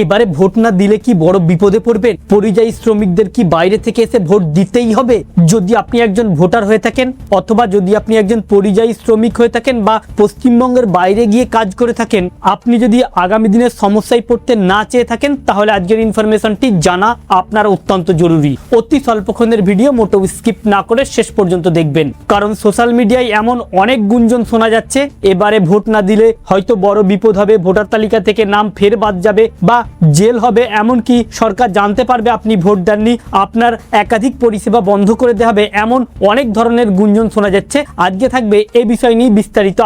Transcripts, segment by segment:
এবারে ভোট না দিলে কি বড় বিপদে পড়বেন? পরিযায়ী শ্রমিকদের কি বাইরে থেকে এসে ভোট দিতেই হবে? যদি আপনি একজন ভোটার হয়ে থাকেন অথবা যদি আপনি একজন পরিযায়ী শ্রমিক হয়ে থাকেন বা পশ্চিমবঙ্গের বাইরে গিয়ে কাজ করে থাকেন, আপনি যদি আগামী দিনের সমস্যায় পড়তে না চেয়ে থাকেন তাহলে আজকের ইনফরমেশনটি জানা আপনার অত্যন্ত জরুরি। অতি স্বল্পক্ষণের ভিডিও, মোটেও স্কিপ না করে শেষ পর্যন্ত দেখবেন, কারণ সোশ্যাল মিডিয়ায় এমন অনেক গুঞ্জন শোনা যাচ্ছে এবারে ভোট না দিলে হয়তো বড় বিপদ হবে, ভোটার তালিকা থেকে নাম ফের বাদ যাবে বা জেল হবে, এমনকি সরকার জানতে পারবে আপনি ভোট দেননি, আপনার একাধিক পরিষেবা বন্ধ করে দেওয়া হবে, এমন অনেক ধরনের গুঞ্জন শোনা যাচ্ছে। আজকে থাকবে এই বিষয় নিয়ে বিস্তারিত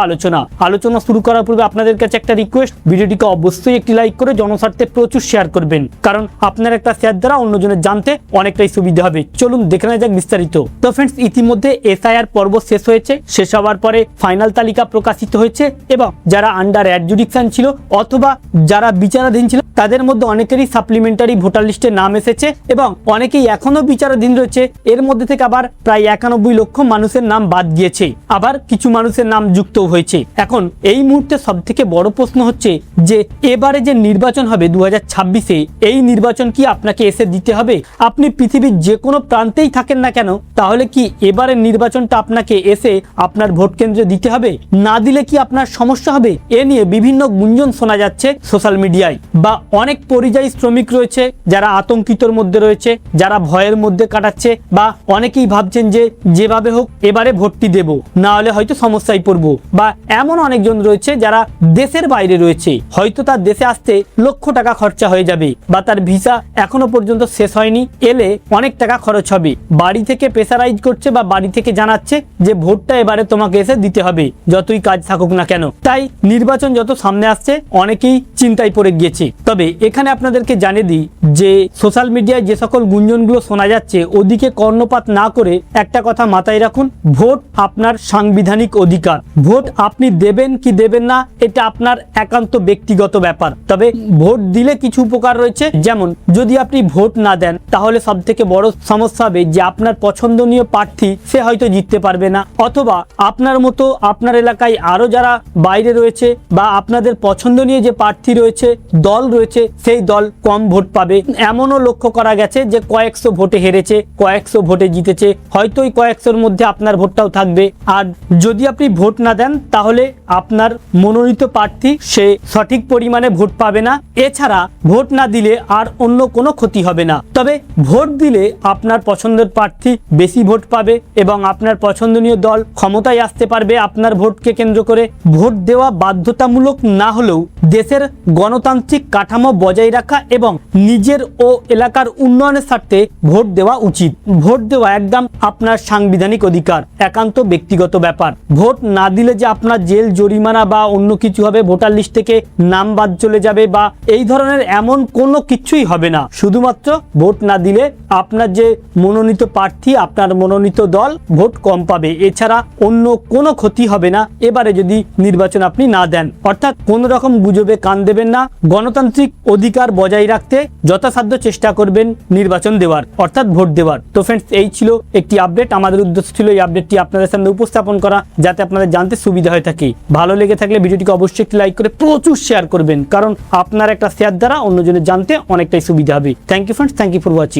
আলোচনা শুরু করার পূর্বে আপনাদের কাছে একটা রিকোয়েস্ট, ভিডিওটিকে অবশ্যই একটি লাইক করে জনস্বার্থে প্রচুর শেয়ার করবেন, কারণ আপনার একটা শেয়ার দ্বারা অন্যজনের জানতে অনেকটাই সুবিধা হবে। চলুন দেখে নেওয়া যাক বিস্তারিত। তো ফ্রেন্ডস, ইতিমধ্যে এসআইআর পর্ব শেষ হয়েছে, শেষ হওয়ার পরে ফাইনাল তালিকা প্রকাশিত হয়েছে এবং যারা আন্ডার অ্যাডজুডিকশন ছিল অথবা যারা বিচারাধীন ছিল তাদের মধ্যে অনেকেরই সাপ্লিমেন্টারি ভোটার লিস্টে নাম এসেছে এবং অনেকেই এখনো বিচারাধীন রয়েছে। এর মধ্যে থেকে আবার প্রায় 91 লক্ষ মানুষের নাম বাদ গিয়েছে, আবার কিছু মানুষের নাম যুক্ত হয়েছে। এখন এই মুহূর্তে সব থেকে বড় প্রশ্ন হচ্ছে যে এবারে যে নির্বাচন হবে 2026-এ, এই নির্বাচন কি আপনাকে এসে দিতে হবে? আপনি পৃথিবীর যে কোনো প্রান্তেই থাকেন না কেন, তাহলে কি এবারে নির্বাচনটা আপনাকে এসে আপনার ভোট কেন্দ্রে দিতে হবে? না দিলে কি আপনার সমস্যা হবে? এ নিয়ে বিভিন্ন গুঞ্জন শোনা যাচ্ছে সোশ্যাল মিডিয়ায়। বা অনেক পরিযায়ী শ্রমিক রয়েছে যারা আতঙ্কিতর মধ্যে রয়েছে, যারা ভয়ের মধ্যে কাটাচ্ছে, বা অনেকেই ভাবছেন যে যেভাবে হোক এবারে ভোটটি দেব, না হলে হয়তো সমস্যায় পড়বো। বা এমন অনেকজন রয়েছে যারা দেশের বাইরে রয়েছে, হয়তো তার দেশে আসতে লক্ষ টাকা খরচা হয়ে যাবে বা তার ভিসা এখনো পর্যন্ত শেষ হয়নি, এলে অনেক টাকা খরচ হবে। বাড়ি থেকে প্রেসারাইজ করছে বা বাড়ি থেকে জানাচ্ছে যে ভোটটা এবারে তোমাকে এসে দিতে হবে, যতই কাজ থাকুক না কেন। তাই নির্বাচন যত সামনে আসছে অনেকেই চিন্তায় পড়ে গিয়েছে। তবে এখানে আপনাদেরকে জানিয়ে দিই যে সোশ্যাল মিডিয়ায় যে সকল গুঞ্জনগুলো শোনা যাচ্ছে ওদিকে কর্ণপাত না করে একটা কথা মাথায় রাখুন, ভোট আপনার সাংবিধানিক অধিকার। ভোট আপনি দেবেন কি দেবেন না এটা আপনার একান্ত ব্যক্তিগত ব্যাপার। তবে ভোট দিলে কিছু উপকার রয়েছে, যেমন যদি আপনি ভোট না দেন তাহলে সব থেকে বড় সমস্যা হবে যে আপনার পছন্দনীয় প্রার্থী সে হয়তো জিততে পারবে না, অথবা আপনার মতো আপনার এলাকায় আরো যারা বাইরে রয়েছে বা আপনাদের পছন্দনীয় যে প্রার্থী রয়েছে, দল রয়েছে, সেই দল কম ভোট পাবে। এমনও লক্ষ্য করা গেছে যে কয়েকশো ভোটে হেরেছে, কয়েকশো ভোটে জিতেছে, হয়তো ওই কয়েকশোর মধ্যে আপনার ভোটটাও থাকবে। আর যদি আপনি ভোট না দেন তাহলে আপনার মনোনীত প্রার্থী সে সঠিক পরিমাণে ভোট পাবে না। এছাড়া ভোট না দিলে আর অন্য কোনো ক্ষতি হবে না। তবে ভোট দিলে আপনার পছন্দের প্রার্থী বেশি ভোট পাবে এবং আপনার পছন্দনীয় দল ক্ষমতায় আসতে পারবে আপনার ভোটকে কেন্দ্র করে। ভোট দেওয়া বাধ্যতামূলক না হলেও দেশের গণতান্ত্রিক কাঠামো বজায় রাখা এবং নিজের ও এলাকার উন্নয়নের স্বার্থে ভোট দেওয়া উচিত। ভোট দেওয়া একদম আপনার সাংবিধানিক অধিকার, একান্ত ব্যক্তিগত ব্যাপার। ভোট না দিলে যে আপনার জেল, জরিমানা বা অন্য কিছু হবে, ভোটার লিস্ট থেকে নাম বাদ চলে যাবে বা এই ধরনের এমন কোনো কিছুই হবে না। শুধুমাত্র ভোট না দিলে আপনার যে মনোনীত প্রার্থী, আপনার মনোনীত দল ভোট কম পাবে, এছাড়া অন্য কোনো ক্ষতি হবে না এবারে যদি নির্বাচন আপনি না দেন। অর্থাৎ কোন রকম গুজবে কান দেবেন না, গণতান্ত্রিক অধিকার বজায় রাখতে যথাসাধ্য চেষ্টা করবেন নির্বাচন দেওয়ার, অর্থাৎ ভোট দেওয়ার। তো ফ্রেন্ডস, এই ছিল একটি আপডেট। আমাদের উদ্দেশ্য ছিল এই আপডেটটি আপনাদের সামনে উপস্থাপন করা, যাতে আপনাদের জানতে সুবিধা হয়ে থাকে। ভালো লেগে থাকলে ভিডিওটিকে অবশ্যই একটি লাইক করে প্রচুর শেয়ার করবেন, কারণ আপনার একটা শেয়ার দ্বারা অন্যজনের জানতে অনেকটাই সুবিধা হবে। Thank you friends, thank you for watching.